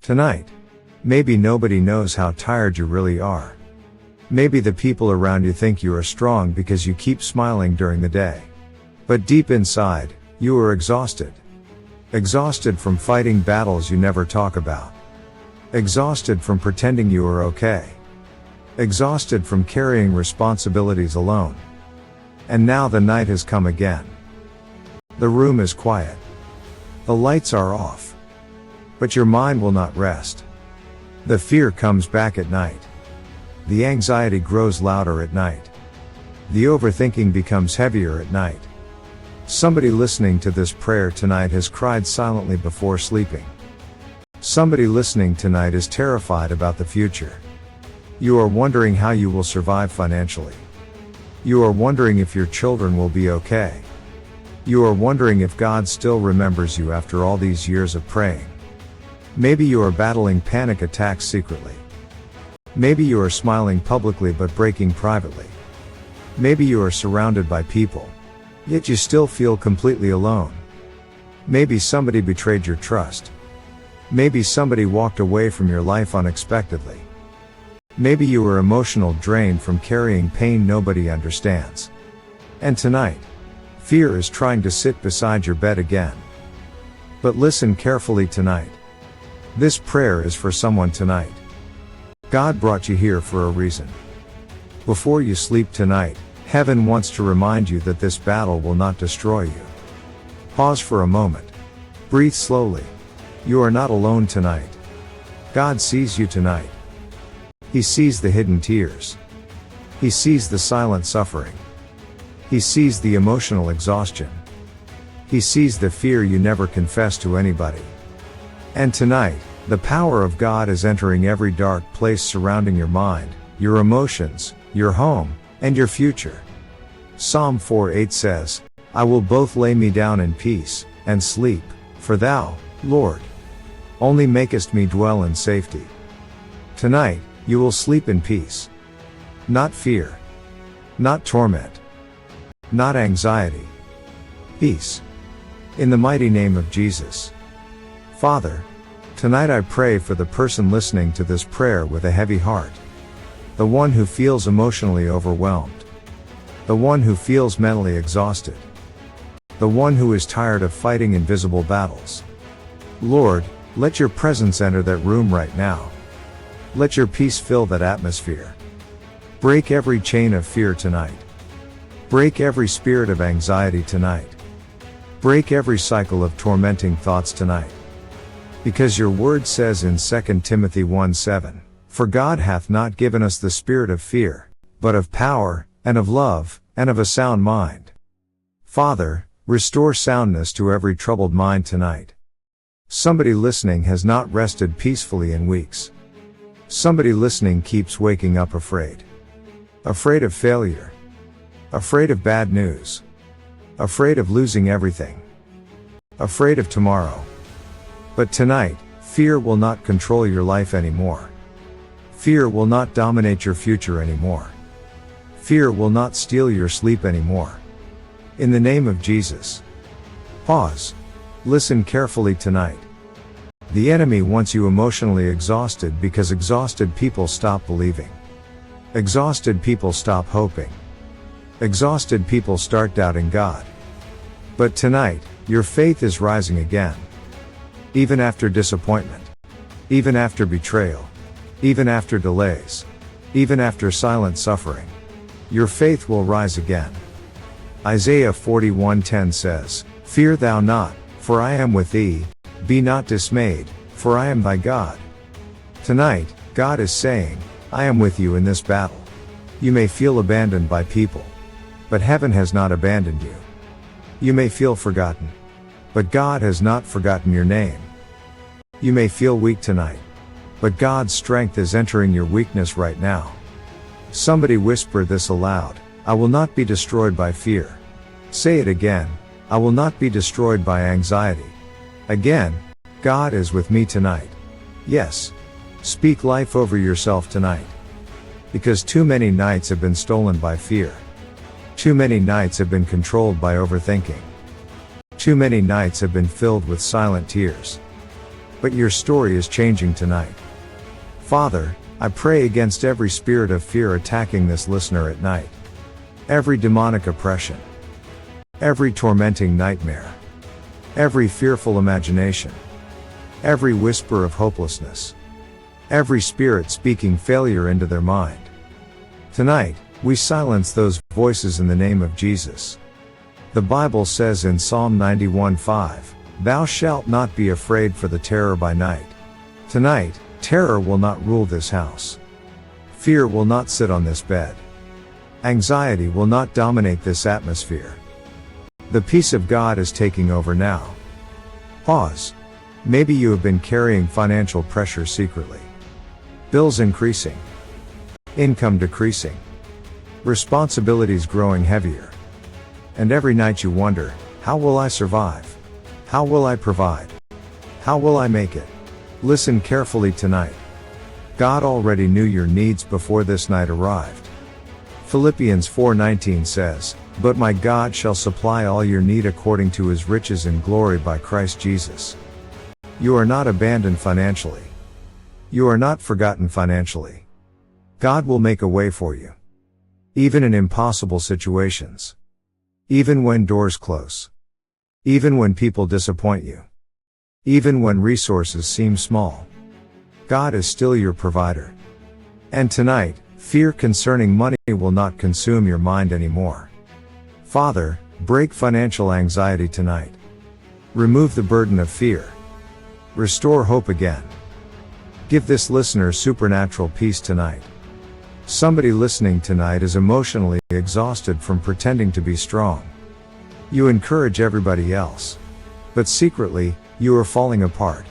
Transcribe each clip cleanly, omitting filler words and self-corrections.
Tonight, maybe nobody knows how tired you really are. Maybe the people around you think you are strong because you keep smiling during the day. But deep inside, you are exhausted. Exhausted from fighting battles you never talk about. Exhausted from pretending you are okay. Exhausted from carrying responsibilities alone. And now the night has come again. The room is quiet. The lights are off. But your mind will not rest. The fear comes back at night. The anxiety grows louder at night. The overthinking becomes heavier at night. Somebody listening to this prayer tonight has cried silently before sleeping. Somebody listening tonight is terrified about the future. You are wondering how you will survive financially. You are wondering if your children will be okay. You are wondering if God still remembers you after all these years of praying. Maybe you are battling panic attacks secretly. Maybe you are smiling publicly but breaking privately. Maybe you are surrounded by people, yet you still feel completely alone. Maybe somebody betrayed your trust. Maybe somebody walked away from your life unexpectedly. Maybe you are emotionally drained from carrying pain nobody understands. And tonight, fear is trying to sit beside your bed again. But listen carefully tonight. This prayer is for someone tonight. God brought you here for a reason. Before you sleep tonight, heaven wants to remind you that this battle will not destroy you. Pause for a moment. Breathe slowly. You are not alone tonight. God sees you tonight. He sees the hidden tears. He sees the silent suffering. He sees the emotional exhaustion. He sees the fear you never confess to anybody. And tonight, the power of God is entering every dark place surrounding your mind, your emotions, your home, and your future. Psalm 4:8 says, I will both lay me down in peace, and sleep, for thou, Lord, only makest me dwell in safety. Tonight, you will sleep in peace. Not fear. Not torment. Not anxiety. Peace. In the mighty name of Jesus. Father, tonight I pray for the person listening to this prayer with a heavy heart. The one who feels emotionally overwhelmed. The one who feels mentally exhausted. The one who is tired of fighting invisible battles. Lord, let your presence enter that room right now. Let your peace fill that atmosphere. Break every chain of fear tonight. Break every spirit of anxiety tonight. Break every cycle of tormenting thoughts tonight. Because your word says in 2 Timothy 1:7, For God hath not given us the spirit of fear, but of power, and of love, and of a sound mind. Father, restore soundness to every troubled mind tonight. Somebody listening has not rested peacefully in weeks. Somebody listening keeps waking up afraid. Afraid of failure. Afraid of bad news. Afraid of losing everything. Afraid of tomorrow. But tonight, fear will not control your life anymore. Fear will not dominate your future anymore. Fear will not steal your sleep anymore. In the name of Jesus. Pause. Listen carefully tonight. The enemy wants you emotionally exhausted because exhausted people stop believing. Exhausted people stop hoping. Exhausted people start doubting God. But tonight, your faith is rising again. Even after disappointment. Even after betrayal. Even after delays. Even after silent suffering. Your faith will rise again. Isaiah 41:10 says, Fear thou not, for I am with thee, be not dismayed, for I am thy God. Tonight, God is saying, I am with you in this battle. You may feel abandoned by people. But heaven has not abandoned you. You may feel forgotten. But God has not forgotten your name. You may feel weak tonight. But God's strength is entering your weakness right now. Somebody whisper this aloud, I will not be destroyed by fear. Say it again, I will not be destroyed by anxiety. Again, God is with me tonight. Yes. Speak life over yourself tonight. Because too many nights have been stolen by fear. Too many nights have been controlled by overthinking. Too many nights have been filled with silent tears. But your story is changing tonight. Father, I pray against every spirit of fear attacking this listener at night. Every demonic oppression. Every tormenting nightmare. Every fearful imagination. Every whisper of hopelessness. Every spirit speaking failure into their mind. Tonight, we silence those voices in the name of Jesus. The Bible says in Psalm 91:5, "Thou shalt not be afraid for the terror by night." Tonight, terror will not rule this house. Fear will not sit on this bed. Anxiety will not dominate this atmosphere. The peace of God is taking over now. Pause. Maybe you have been carrying financial pressure secretly. Bills increasing. Income decreasing. Responsibilities growing heavier. And every night you wonder, how will I survive? How will I provide? How will I make it? Listen carefully tonight. God already knew your needs before this night arrived. Philippians 4:19 says, "But my God shall supply all your need according to his riches in glory by Christ Jesus." You are not abandoned financially. You are not forgotten financially. God will make a way for you. Even in impossible situations. Even when doors close. Even when people disappoint you. Even when resources seem small. God is still your provider. And tonight, fear concerning money will not consume your mind anymore. Father, break financial anxiety tonight. Remove the burden of fear. Restore hope again. Give this listener supernatural peace tonight. Somebody listening tonight is emotionally exhausted from pretending to be strong. You encourage everybody else. But secretly, you are falling apart.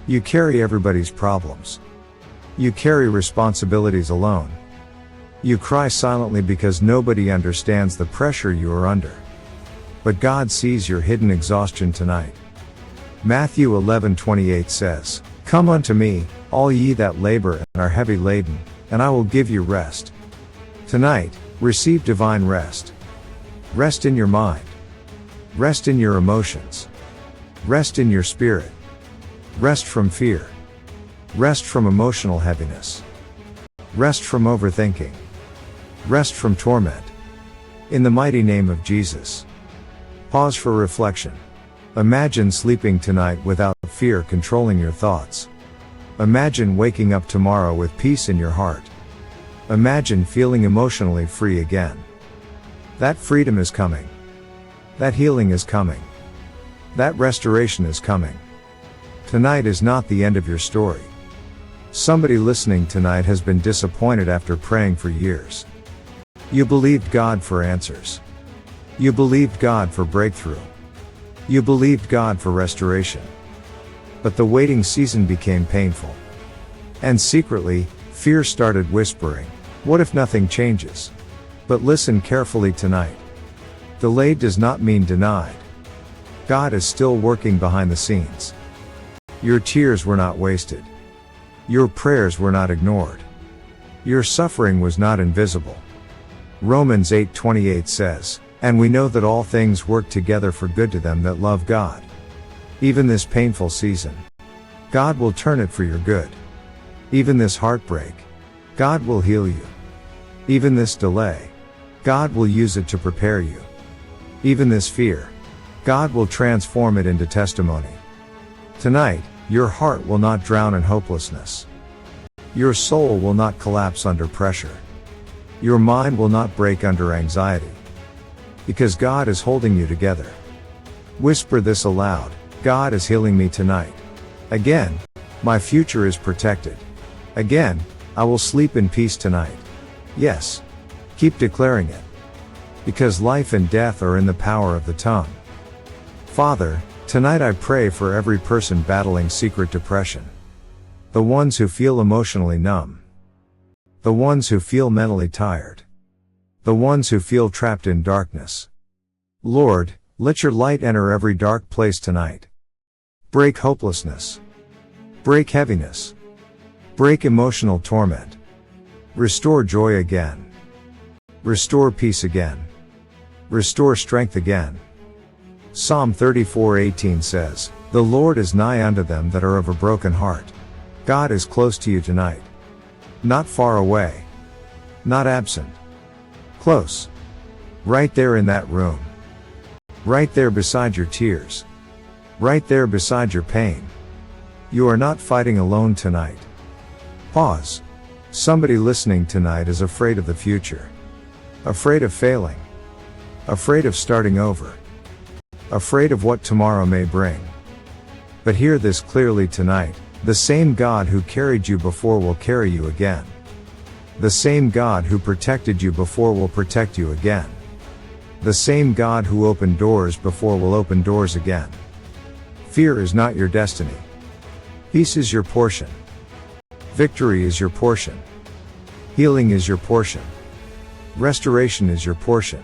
You carry everybody's problems. You carry responsibilities alone. You cry silently because nobody understands the pressure you are under. But God sees your hidden exhaustion tonight. Matthew 11:28 says, "Come unto me, all ye that labor and are heavy laden, and I will give you rest." Tonight, receive divine rest. Rest in your mind. Rest in your emotions. Rest in your spirit. Rest from fear. Rest from emotional heaviness. Rest from overthinking. Rest from torment. In the mighty name of Jesus. Pause for reflection. Imagine sleeping tonight without fear controlling your thoughts. Imagine waking up tomorrow with peace in your heart. Imagine feeling emotionally free again. That freedom is coming. That healing is coming. That restoration is coming. Tonight is not the end of your story. Somebody listening tonight has been disappointed after praying for years. You believed God for answers. You believed God for breakthrough. You believed God for restoration. But the waiting season became painful. And secretly, fear started whispering, "What if nothing changes?" But listen carefully tonight. Delayed does not mean denied. God is still working behind the scenes. Your tears were not wasted. Your prayers were not ignored. Your suffering was not invisible. Romans 8:28 says, "And we know that all things work together for good to them that love God." Even this painful season, God will turn it for your good. Even this heartbreak, God will heal you. Even this delay, God will use it to prepare you. Even this fear, God will transform it into testimony. Tonight, your heart will not drown in hopelessness. Your soul will not collapse under pressure. Your mind will not break under anxiety. Because God is holding you together. Whisper this aloud, "God is healing me tonight. Again, my future is protected. Again, I will sleep in peace tonight." Yes. Keep declaring it. Because life and death are in the power of the tongue. Father, tonight I pray for every person battling secret depression. The ones who feel emotionally numb. The ones who feel mentally tired. The ones who feel trapped in darkness. Lord, let your light enter every dark place tonight. Break hopelessness. Break heaviness. Break emotional torment. Restore joy again. Restore peace again. Restore strength again. Psalm 34:18 says, The Lord is nigh unto them that are of a broken heart. God is close to you tonight. Not far away. Not absent. Close. Right there in that room. Right there beside your tears. Right there beside your pain. You are not fighting alone tonight. Pause. Somebody listening tonight is afraid of the future. Afraid of failing. Afraid of starting over. Afraid of what tomorrow may bring. But hear this clearly tonight, the same God who carried you before will carry you again. The same God who protected you before will protect you again. The same God who opened doors before will open doors again. Fear is not your destiny. Peace is your portion. Victory is your portion. Healing is your portion. Restoration is your portion.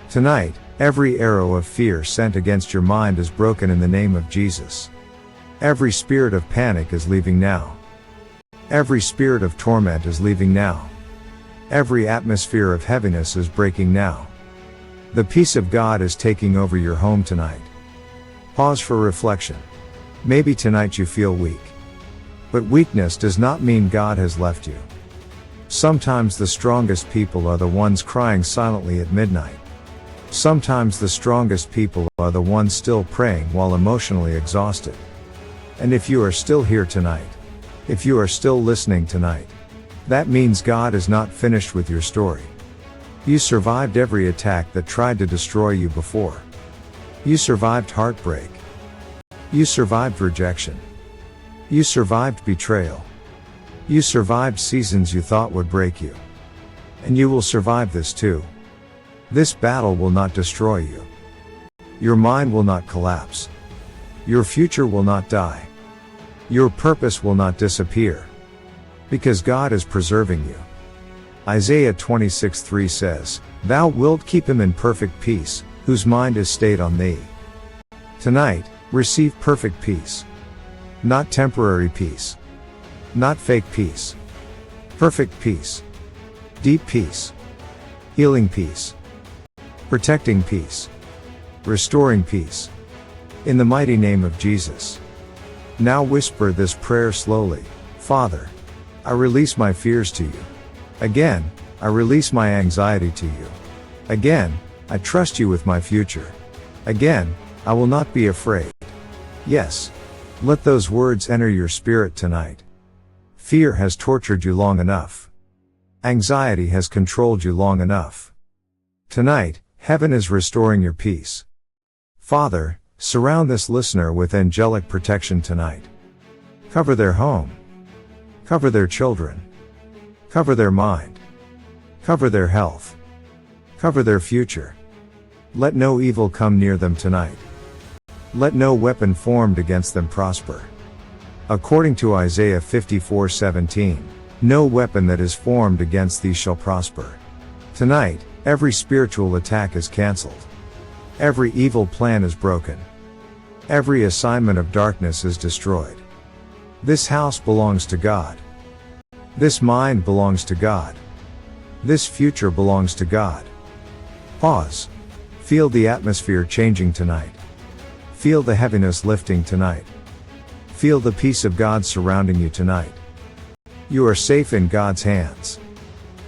Tonight, every arrow of fear sent against your mind is broken in the name of Jesus. Every spirit of panic is leaving now. Every spirit of torment is leaving now. Every atmosphere of heaviness is breaking now. The peace of God is taking over your home tonight. Pause for reflection. Maybe tonight you feel weak. But weakness does not mean God has left you. Sometimes the strongest people are the ones crying silently at midnight. Sometimes the strongest people are the ones still praying while emotionally exhausted. And if you are still here tonight, if you are still listening tonight, that means God is not finished with your story. You survived every attack that tried to destroy you before. You survived heartbreak. You survived rejection. You survived betrayal. You survived seasons you thought would break you. And you will survive this too. This battle will not destroy you. Your mind will not collapse. Your future will not die. Your purpose will not disappear. Because God is preserving you. Isaiah 26:3 says, "Thou wilt keep him in perfect peace, whose mind is stayed on thee." Tonight, receive perfect peace. Not temporary peace. Not fake peace. Perfect peace. Deep peace. Healing peace. Protecting peace. Restoring peace. In the mighty name of Jesus. Now whisper this prayer slowly. Father, I release my fears to you. Again, I release my anxiety to you. Again, I trust you with my future. Again, I will not be afraid. Yes. Let those words enter your spirit tonight. Fear has tortured you long enough. Anxiety has controlled you long enough. Tonight, heaven is restoring your peace. Father, surround this listener with angelic protection tonight. Cover their home. Cover their children. Cover their mind. Cover their health. Cover their future. Let no evil come near them tonight. Let no weapon formed against them prosper. According to Isaiah 54:17, no weapon that is formed against thee shall prosper. Tonight, every spiritual attack is cancelled. Every evil plan is broken. Every assignment of darkness is destroyed. This house belongs to God. This mind belongs to God. This future belongs to God. Pause. Feel the atmosphere changing tonight. Feel the heaviness lifting tonight. Feel the peace of God surrounding you tonight. You are safe in God's hands.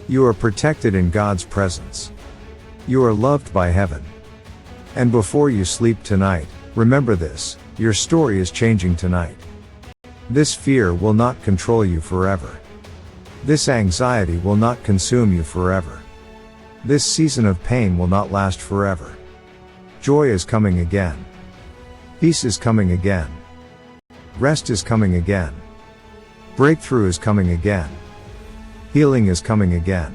You are protected in God's presence. You are loved by heaven. And before you sleep tonight, remember this, your story is changing tonight. This fear will not control you forever. This anxiety will not consume you forever. This season of pain will not last forever. Joy is coming again. Peace is coming again. Rest is coming again. Breakthrough is coming again. Healing is coming again.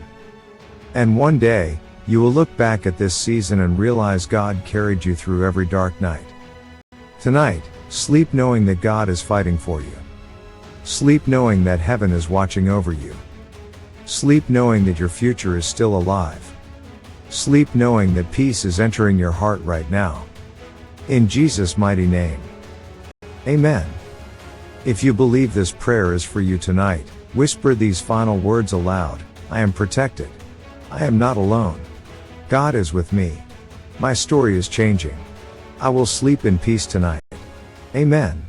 And one day, you will look back at this season and realize God carried you through every dark night. Tonight, sleep knowing that God is fighting for you. Sleep knowing that heaven is watching over you. Sleep knowing that your future is still alive. Sleep knowing that peace is entering your heart right now. In Jesus' mighty name. Amen. If you believe this prayer is for you tonight, whisper these final words aloud. I am protected. I am not alone. God is with me. My story is changing. I will sleep in peace tonight. Amen.